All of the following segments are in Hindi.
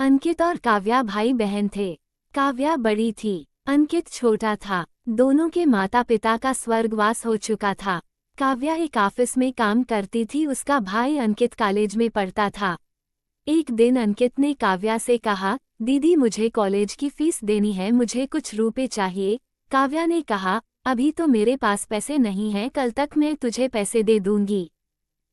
अंकित और काव्या भाई बहन थे। काव्या बड़ी थी, अंकित छोटा था। दोनों के माता पिता का स्वर्गवास हो चुका था। काव्या एक ऑफिस में काम करती थी, उसका भाई अंकित कॉलेज में पढ़ता था। एक दिन अंकित ने काव्या से कहा, दीदी मुझे कॉलेज की फीस देनी है, मुझे कुछ रुपए चाहिए। काव्या ने कहा, अभी तो मेरे पास पैसे नहीं हैं, कल तक मैं तुझे पैसे दे दूंगी।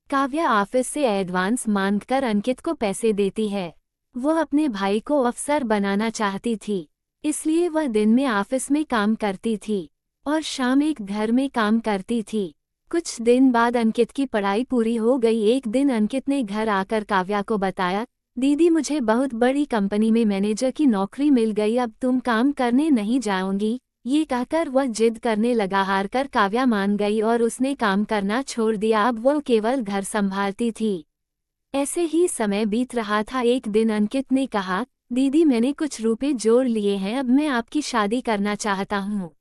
काव्या ऑफिस से एडवांस मांगकर अंकित को पैसे देती है। वह अपने भाई को अफसर बनाना चाहती थी, इसलिए वह दिन में ऑफिस में काम करती थी और शाम एक घर में काम करती थी। कुछ दिन बाद अंकित की पढ़ाई पूरी हो गई। एक दिन अंकित ने घर आकर काव्या को बताया, दीदी मुझे बहुत बड़ी कंपनी में मैनेजर की नौकरी मिल गई, अब तुम काम करने नहीं जाओगी। ये कहकर वह जिद करने लगा। हार कर काव्या मान गई और उसने काम करना छोड़ दिया। अब वह केवल घर संभालती थी। ऐसे ही समय बीत रहा था। एक दिन अंकित ने कहा, दीदी मैंने कुछ रुपए जोड़ लिए हैं, अब मैं आपकी शादी करना चाहता हूँ।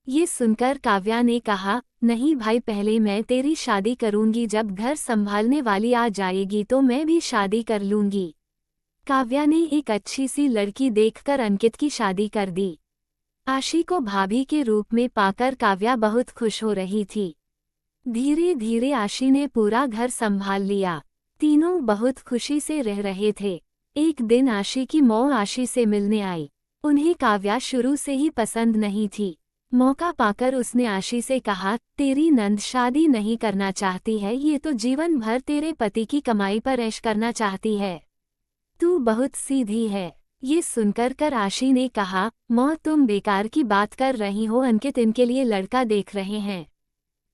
ये सुनकर काव्या ने कहा, नहीं भाई, पहले मैं तेरी शादी करूंगी, जब घर संभालने वाली आ जाएगी तो मैं भी शादी कर लूंगी। काव्या ने एक अच्छी सी लड़की देखकर अंकित की शादी कर दी। आशी को भाभी के रूप में पाकर काव्या बहुत खुश हो रही थी। धीरे धीरे आशी ने पूरा घर संभाल लिया। तीनों बहुत खुशी से रह रहे थे। एक दिन आशी की मौं आशी से मिलने आई। उन्हें काव्या शुरू से ही पसंद नहीं थी। मौका पाकर उसने आशी से कहा, तेरी नंद शादी नहीं करना चाहती है, ये तो जीवन भर तेरे पति की कमाई पर ऐश करना चाहती है। तू बहुत सीधी है। ये सुनकर आशी ने कहा, मौं तुम बेकार की बात कर रही हो, अंकित इनके लिए लड़का देख रहे हैं,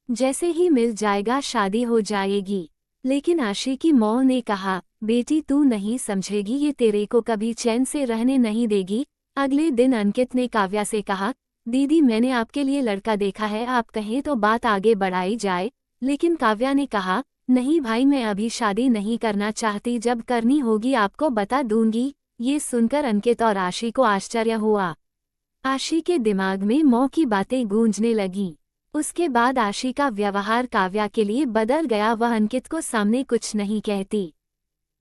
जैसे ही मिल जाएगा शादी हो जाएगी। लेकिन आशी की मौं ने कहा, बेटी तू नहीं समझेगी, ये तेरे को कभी चैन से रहने नहीं देगी। अगले दिन अंकित ने काव्या से कहा, दीदी मैंने आपके लिए लड़का देखा है, आप कहें तो बात आगे बढ़ाई जाए। लेकिन काव्या ने कहा, नहीं भाई, मैं अभी शादी नहीं करना चाहती, जब करनी होगी आपको बता दूंगी। ये सुनकर अंकित और आशी को आश्चर्य हुआ। आशी के दिमाग में मौं की बातें गूंजने लगीं। उसके बाद आशी का व्यवहार काव्या के लिए बदल गया। वह अंकित को सामने कुछ नहीं कहती,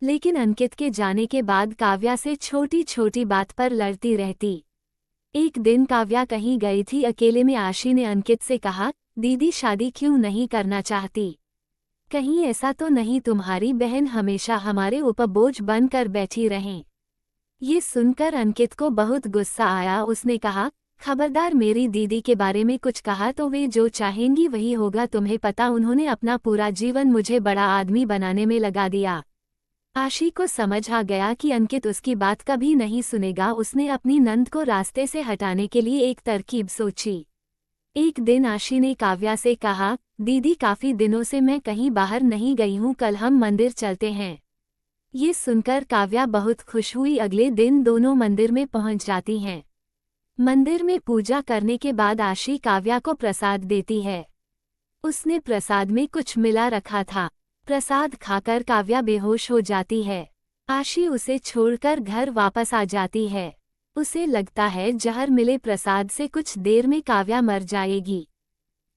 लेकिन अंकित के जाने के बाद काव्या से छोटी छोटी बात पर लड़ती रहती। एक दिन काव्या कहीं गई थी अकेले में। आशी ने अंकित से कहा, दीदी शादी क्यों नहीं करना चाहती? कहीं ऐसा तो नहीं तुम्हारी बहन हमेशा हमारे ऊपर बोझ बनकर बैठी रहें? ये सुनकर अंकित को बहुत गुस्सा आया। उसने कहा, खबरदार मेरी दीदी के बारे में कुछ कहा तो वे जो चाहेंगी वही होगा। तुम्हें पता, उन्होंने अपना पूरा जीवन मुझे बड़ा आदमी बनाने में लगा दिया। आशी को समझ आ गया कि अंकित उसकी बात कभी नहीं सुनेगा। उसने अपनी नंद को रास्ते से हटाने के लिए एक तरकीब सोची। एक दिन आशी ने काव्या से कहा, दीदी काफी दिनों से मैं कहीं बाहर नहीं गई हूँ, कल हम मंदिर चलते हैं। ये सुनकर काव्या बहुत खुश हुई। अगले दिन दोनों मंदिर में पहुंच जाती हैं। मंदिर में पूजा करने के बाद आशी काव्या को प्रसाद देती है। उसने प्रसाद में कुछ मिला रखा था। प्रसाद खाकर काव्या बेहोश हो जाती है। आशी उसे छोड़कर घर वापस आ जाती है। उसे लगता है जहर मिले प्रसाद से कुछ देर में काव्या मर जाएगी।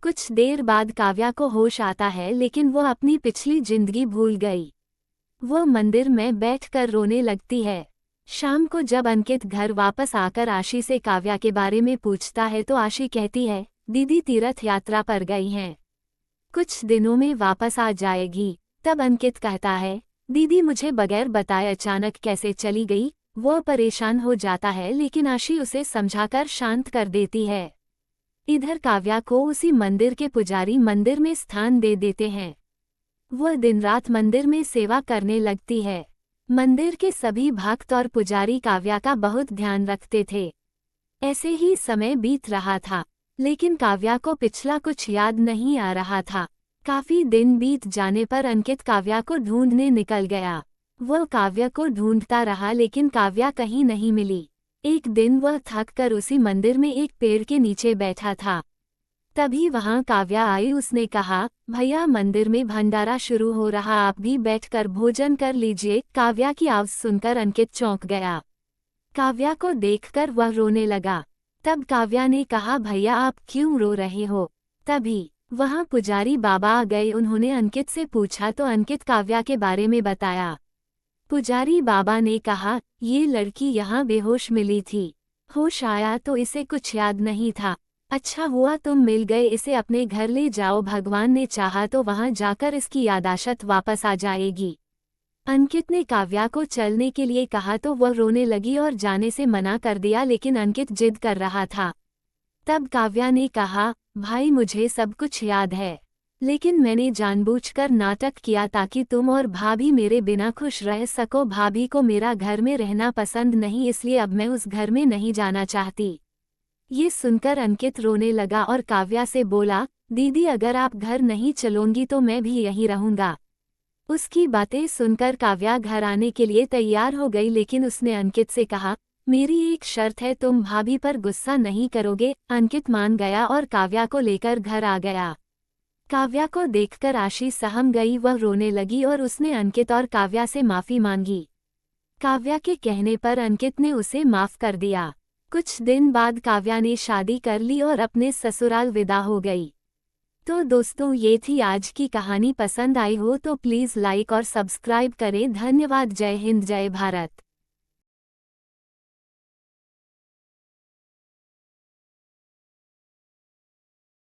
कुछ देर बाद काव्या को होश आता है, लेकिन वो अपनी पिछली जिंदगी भूल गई। वो मंदिर में बैठकर रोने लगती है। शाम को जब अंकित घर वापस आकर आशी से काव्या के बारे में पूछता है तो आशी कहती है, दीदी तीर्थ यात्रा पर गई हैं, कुछ दिनों में वापस आ जाएगी। तब अंकित कहता है, दीदी मुझे बगैर बताए अचानक कैसे चली गई? वो परेशान हो जाता है, लेकिन आशी उसे समझाकर शांत कर देती है। इधर काव्या को उसी मंदिर के पुजारी मंदिर में स्थान दे देते हैं। वह दिन रात मंदिर में सेवा करने लगती है। मंदिर के सभी भक्त और पुजारी काव्या का बहुत ध्यान रखते थे। ऐसे ही समय बीत रहा था, लेकिन काव्या को पिछला कुछ याद नहीं आ रहा था। काफी दिन बीत जाने पर अंकित काव्या को ढूंढने निकल गया। वह काव्या को ढूंढता रहा, लेकिन काव्या कहीं नहीं मिली। एक दिन वह थक कर उसी मंदिर में एक पेड़ के नीचे बैठा था। तभी वहां काव्या आई। उसने कहा, भैया मंदिर में भंडारा शुरू हो रहा, आप भी बैठकर भोजन कर लीजिए। काव्या की आवाज सुनकर अंकित चौंक गया। काव्या को देखकर वह रोने लगा। तब काव्या ने कहा, भैया आप क्यों रो रहे हो? तभी वहां पुजारी बाबा आ गए। उन्होंने अंकित से पूछा तो अंकित काव्या के बारे में बताया। पुजारी बाबा ने कहा, ये लड़की यहाँ बेहोश मिली थी। होश आया तो इसे कुछ याद नहीं था। अच्छा हुआ तुम मिल गए, इसे अपने घर ले जाओ, भगवान ने चाहा तो वहाँ जाकर इसकी यादाशत वापस आ जाएगी। अंकित ने काव्या को चलने के लिए कहा तो वह रोने लगी और जाने से मना कर दिया, लेकिन अंकित जिद कर रहा था। तब काव्या ने कहा, भाई मुझे सब कुछ याद है, लेकिन मैंने जानबूझकर नाटक किया ताकि तुम और भाभी मेरे बिना खुश रह सको। भाभी को मेरा घर में रहना पसंद नहीं, इसलिए अब मैं उस घर में नहीं जाना चाहती। ये सुनकर अंकित रोने लगा और काव्या से बोला, दीदी अगर आप घर नहीं चलोगी तो मैं भी यहीं रहूंगा। उसकी बातें सुनकर काव्या घर आने के लिए तैयार हो गई, लेकिन उसने अंकित से कहा, मेरी एक शर्त है, तुम भाभी पर गुस्सा नहीं करोगे। अंकित मान गया और काव्या को लेकर घर आ गया। काव्या को देखकर आशी सहम गई, वह रोने लगी और उसने अंकित और काव्या से माफी मांगी। काव्या के कहने पर अंकित ने उसे माफ कर दिया। कुछ दिन बाद काव्या ने शादी कर ली और अपने ससुराल विदा हो गई। तो दोस्तों ये थी आज की कहानी। पसंद आई हो तो प्लीज़ लाइक और सब्सक्राइब करें। धन्यवाद। जय हिंद, जय भारत।